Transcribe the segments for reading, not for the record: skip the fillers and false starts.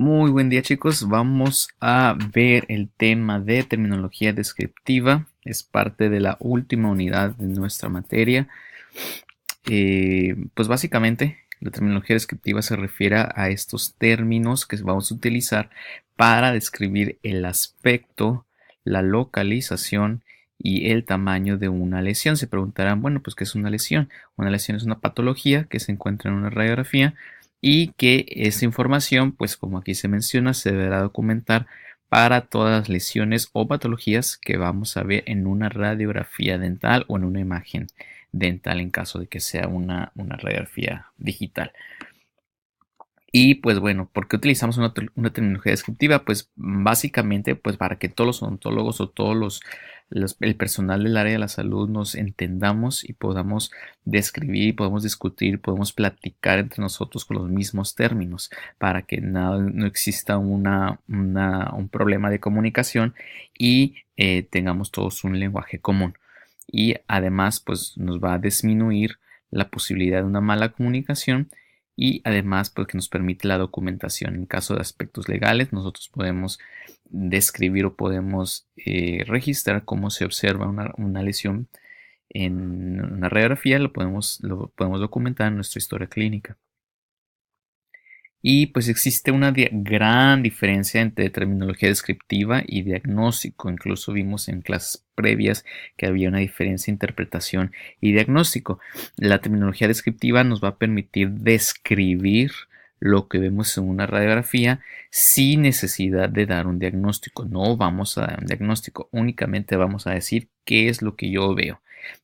Muy buen día, chicos. Vamos a ver el tema de terminología descriptiva. Es parte de la última unidad de nuestra materia. Pues básicamente la terminología descriptiva se refiere a estos términos que vamos a utilizar para describir el aspecto, la localización y el tamaño de una lesión. Se preguntarán, bueno, pues ¿qué es una lesión? Una lesión es una patología que se encuentra en una radiografía y que esa información, pues como aquí se menciona, se deberá documentar para todas las lesiones o patologías que vamos a ver en una radiografía dental o en una imagen dental en caso de que sea una radiografía digital. Y pues bueno, ¿por qué utilizamos una terminología descriptiva? Pues básicamente pues para que todos los odontólogos o todos el personal del área de la salud nos entendamos y podamos describir, podemos discutir, podemos platicar entre nosotros con los mismos términos para que no exista un problema de comunicación y tengamos todos un lenguaje común. Y además pues nos va a disminuir la posibilidad de una mala comunicación y además pues que nos permite la documentación. En caso de aspectos legales, nosotros podemos describir o podemos registrar cómo se observa una lesión en una radiografía, lo podemos documentar en nuestra historia clínica. Y pues existe una gran diferencia entre terminología descriptiva y diagnóstico. Incluso vimos en clases previas que había una diferencia de interpretación y diagnóstico. La terminología descriptiva nos va a permitir describir lo que vemos en una radiografía sin necesidad de dar un diagnóstico. No vamos a dar un diagnóstico, únicamente vamos a decir qué es lo que yo veo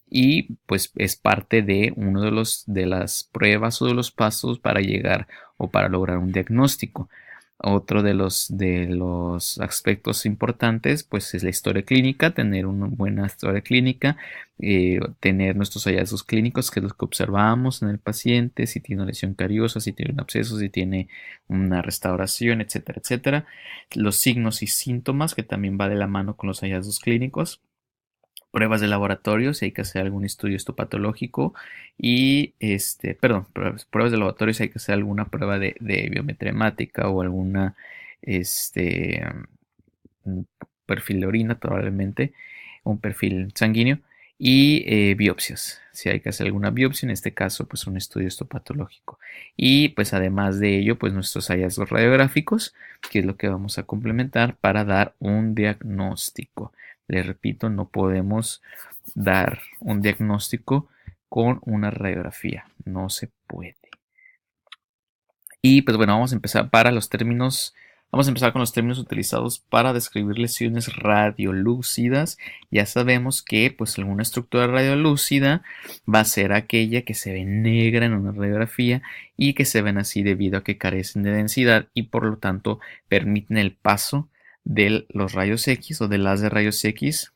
y pues es parte de uno de las pruebas o de los pasos para llegar o para lograr un diagnóstico. Otro de los aspectos importantes pues es la historia clínica, tener una buena historia clínica, tener nuestros hallazgos clínicos, que es lo que observamos en el paciente, si tiene una lesión cariosa, si tiene un absceso, si tiene una restauración, etcétera, etcétera. Los signos y síntomas, que también va de la mano con los hallazgos clínicos, pruebas de laboratorio, si hay que hacer algún estudio histopatológico y perdón, pruebas de laboratorio si hay que hacer alguna prueba de biometría hemática o alguna este, un perfil de orina probablemente, un perfil sanguíneo y biopsias. Si hay que hacer alguna biopsia, en este caso, pues un estudio histopatológico. Y pues además de ello, pues nuestros hallazgos radiográficos, que es lo que vamos a complementar para dar un diagnóstico. Les repito, no podemos dar un diagnóstico con una radiografía. No se puede. Y pues bueno, vamos a empezar para los términos. Vamos a empezar con los términos utilizados para describir lesiones radiolúcidas. Ya sabemos que pues alguna estructura radiolúcida va a ser aquella que se ve negra en una radiografía y que se ven así debido a que carecen de densidad y por lo tanto permiten el paso de los rayos X o de las de rayos X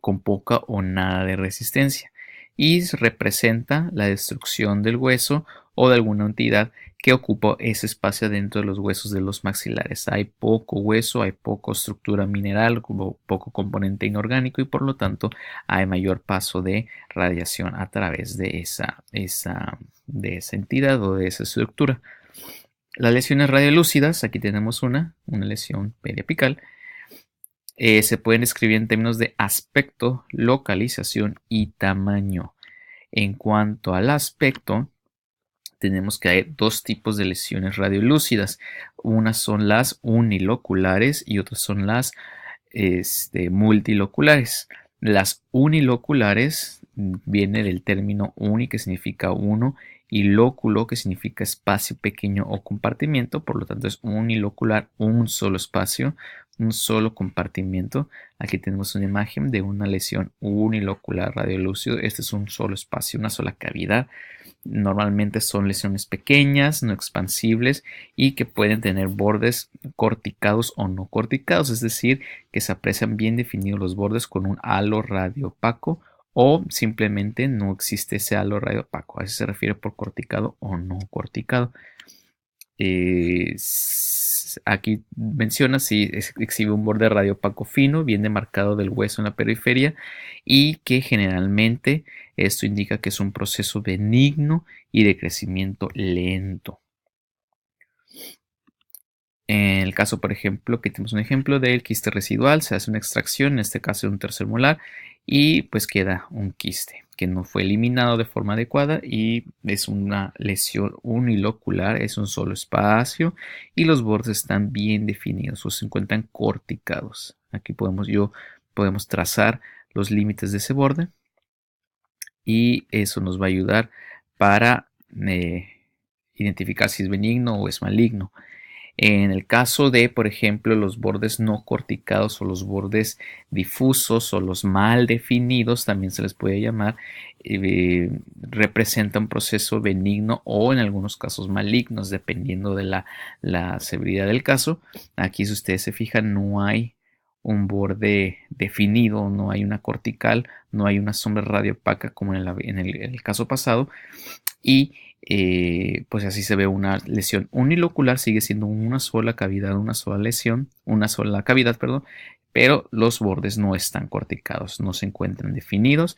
con poca o nada de resistencia y representa la destrucción del hueso o de alguna entidad que ocupa ese espacio dentro de los huesos de los maxilares. Hay poco hueso, hay poca estructura mineral, poco componente inorgánico y por lo tanto hay mayor paso de radiación a través de esa entidad o de esa estructura. Las lesiones radiolúcidas, aquí tenemos una lesión periapical, se pueden escribir en términos de aspecto, localización y tamaño. En cuanto al aspecto, tenemos que hay dos tipos de lesiones radiolúcidas. Unas son las uniloculares y otras son las multiloculares. Las uniloculares viene del término uni, que significa uno, y lóculo, que significa espacio pequeño o compartimiento. Por lo tanto, es unilocular, un solo espacio, un solo compartimiento. Aquí tenemos una imagen de una lesión unilocular radiolúcido. Este es un solo espacio, una sola cavidad. Normalmente son lesiones pequeñas, no expansibles y que pueden tener bordes corticados o no corticados, es decir, que se aprecian bien definidos los bordes con un halo radiopaco o simplemente no existe ese halo radiopaco. A eso se refiere por corticado o no corticado. Aquí menciona si exhibe un borde radiopaco fino, bien demarcado del hueso en la periferia y que generalmente esto indica que es un proceso benigno y de crecimiento lento. En el caso, por ejemplo, que tenemos un ejemplo del quiste residual, se hace una extracción, en este caso de un tercer molar, y pues queda un quiste que no fue eliminado de forma adecuada y es una lesión unilocular, es un solo espacio y los bordes están bien definidos o se encuentran corticados. Aquí podemos trazar los límites de ese borde y eso nos va a ayudar para identificar si es benigno o es maligno. En el caso de, por ejemplo, los bordes no corticados o los bordes difusos o los mal definidos, también se les puede llamar, representa un proceso benigno o en algunos casos malignos, dependiendo de la severidad del caso. Aquí, si ustedes se fijan, no hay un borde definido, no hay una cortical, no hay una sombra radiopaca como en el caso pasado y pues así se ve una lesión unilocular, sigue siendo una sola cavidad, una sola lesión, una sola cavidad, perdón, pero los bordes no están corticados, no se encuentran definidos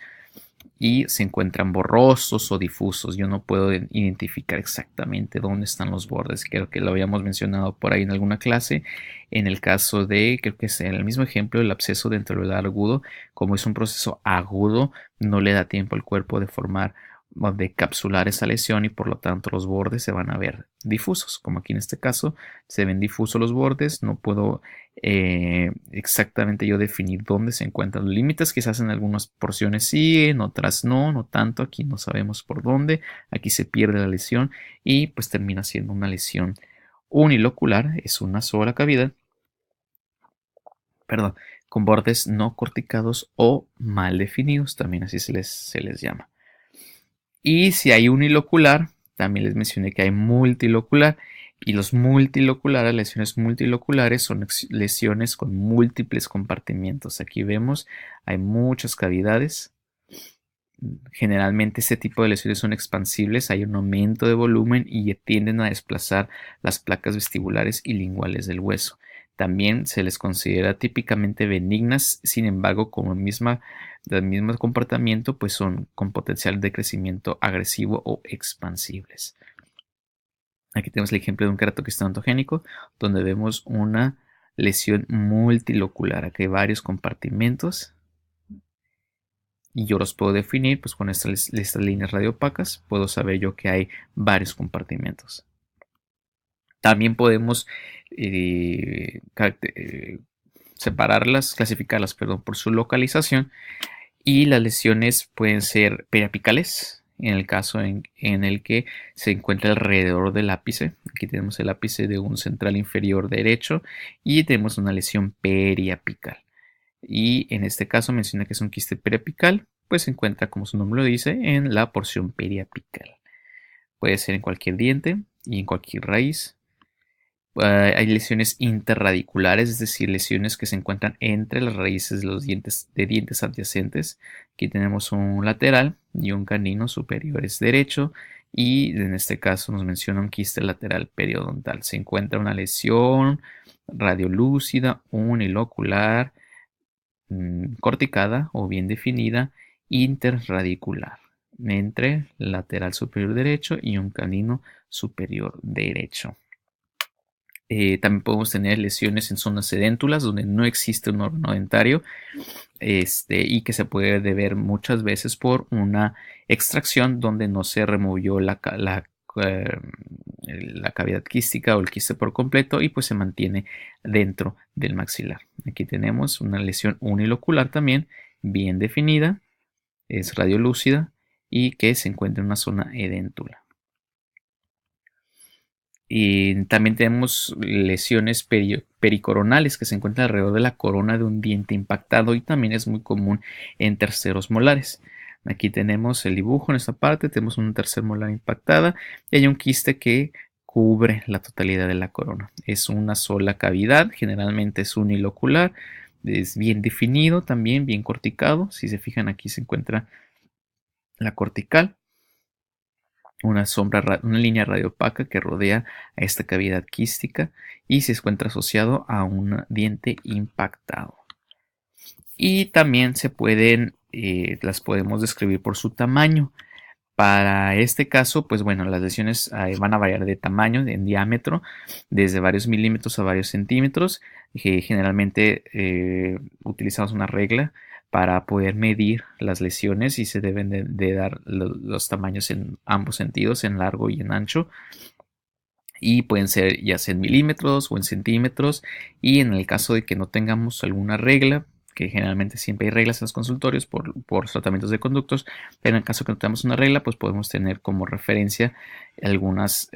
y se encuentran borrosos o difusos. Yo no puedo identificar exactamente dónde están los bordes. Creo que lo habíamos mencionado por ahí en alguna clase. En el caso de, creo que es el mismo ejemplo del absceso ventricular agudo, como es un proceso agudo, no le da tiempo al cuerpo de formar de capsular esa lesión y por lo tanto los bordes se van a ver difusos, como aquí en este caso se ven difusos los bordes. No puedo exactamente yo definir dónde se encuentran los límites, quizás en algunas porciones sí, en otras no tanto, aquí no sabemos por dónde, aquí se pierde la lesión y pues termina siendo una lesión unilocular, es una sola cavidad, perdón, con bordes no corticados o mal definidos, también así se les llama. Y si hay unilocular, también les mencioné que hay multilocular. Y los multiloculares, lesiones multiloculares, son lesiones con múltiples compartimientos. Aquí vemos, hay muchas cavidades. Generalmente este tipo de lesiones son expansibles, hay un aumento de volumen y tienden a desplazar las placas vestibulares y linguales del hueso. También se les considera típicamente benignas, sin embargo, como del mismo comportamiento, pues son con potencial de crecimiento agresivo o expansibles. Aquí tenemos el ejemplo de un queratoquistoma ontogénico, donde vemos una lesión multilocular. Aquí hay varios compartimentos y yo los puedo definir pues con estas líneas radiopacas. Puedo saber yo que hay varios compartimentos. También podemos separarlas, clasificarlas, perdón, por su localización. Y las lesiones pueden ser periapicales, en el caso en el que se encuentra alrededor del ápice. Aquí tenemos el ápice de un central inferior derecho y tenemos una lesión periapical. Y en este caso menciona que es un quiste periapical, pues se encuentra, como su nombre lo dice, en la porción periapical. Puede ser en cualquier diente y en cualquier raíz. Hay lesiones interradiculares, es decir, lesiones que se encuentran entre las raíces de los dientes adyacentes. Aquí tenemos un lateral y un canino superiores derecho y en este caso nos menciona un quiste lateral periodontal. Se encuentra una lesión radiolúcida, unilocular, corticada o bien definida, interradicular entre lateral superior derecho y un canino superior derecho. También podemos tener lesiones en zonas edéntulas donde no existe un órgano dentario y que se puede deber muchas veces por una extracción donde no se removió la cavidad quística o el quiste por completo y pues se mantiene dentro del maxilar. Aquí tenemos una lesión unilocular también bien definida, es radiolúcida y que se encuentra en una zona edéntula. Y también tenemos lesiones pericoronales que se encuentran alrededor de la corona de un diente impactado y también es muy común en terceros molares. Aquí tenemos el dibujo en esta parte, tenemos un tercer molar impactada y hay un quiste que cubre la totalidad de la corona. Es una sola cavidad, generalmente es unilocular, es bien definido, también bien corticado. Si se fijan aquí se encuentra la cortical. Una línea radiopaca que rodea a esta cavidad quística y se encuentra asociado a un diente impactado. Y también las podemos describir por su tamaño. Para este caso, pues bueno, las lesiones van a variar de tamaño, en diámetro, desde varios milímetros a varios centímetros. Generalmente utilizamos una regla para poder medir las lesiones y se deben de dar los tamaños en ambos sentidos, en largo y en ancho. Y pueden ser ya sea en milímetros o en centímetros. Y en el caso de que no tengamos alguna regla, que generalmente siempre hay reglas en los consultorios por tratamientos de conductos, pero en el caso que no tengamos una regla, pues podemos tener como referencia algunos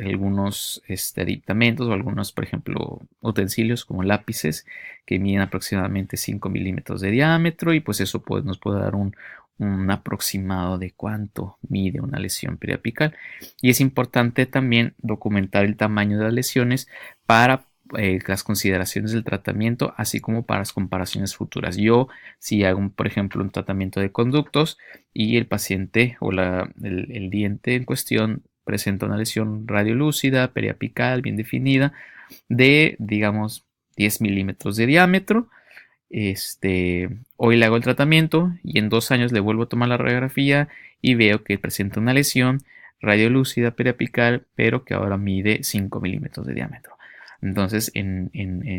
aditamentos o algunos, por ejemplo, utensilios como lápices que miden aproximadamente 5 milímetros de diámetro, y pues eso nos puede dar un aproximado de cuánto mide una lesión periapical. Y es importante también documentar el tamaño de las lesiones para las consideraciones del tratamiento, así como para las comparaciones futuras. Yo, si hago, por ejemplo, un tratamiento de conductos y el paciente o el diente en cuestión presenta una lesión radiolúcida, periapical, bien definida, de, digamos, 10 milímetros de diámetro. Hoy le hago el tratamiento y en 2 años le vuelvo a tomar la radiografía y veo que presenta una lesión radiolúcida periapical, pero que ahora mide 5 milímetros de diámetro. Entonces,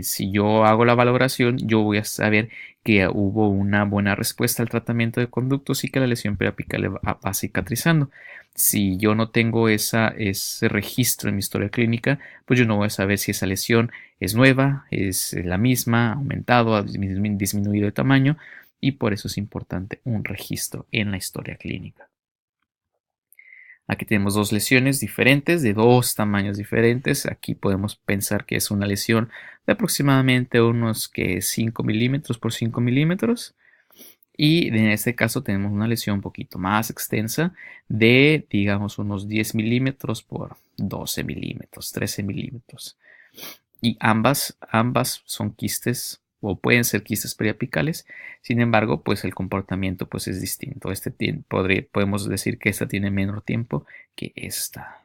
si yo hago la valoración, yo voy a saber que hubo una buena respuesta al tratamiento de conductos y que la lesión periapical va cicatrizando. Si yo no tengo ese registro en mi historia clínica, pues yo no voy a saber si esa lesión es nueva, es la misma, ha aumentado, ha disminuido de tamaño, y por eso es importante un registro en la historia clínica. Aquí tenemos dos lesiones diferentes de dos tamaños diferentes. Aquí podemos pensar que es una lesión de aproximadamente unos 5 milímetros por 5 milímetros. Y en este caso tenemos una lesión un poquito más extensa de, digamos, unos 10 milímetros por 12 milímetros, 13 milímetros. Y ambas son quistes o pueden ser quistes periapicales. Sin embargo, pues el comportamiento pues es distinto. Podemos decir que esta tiene menor tiempo que esta.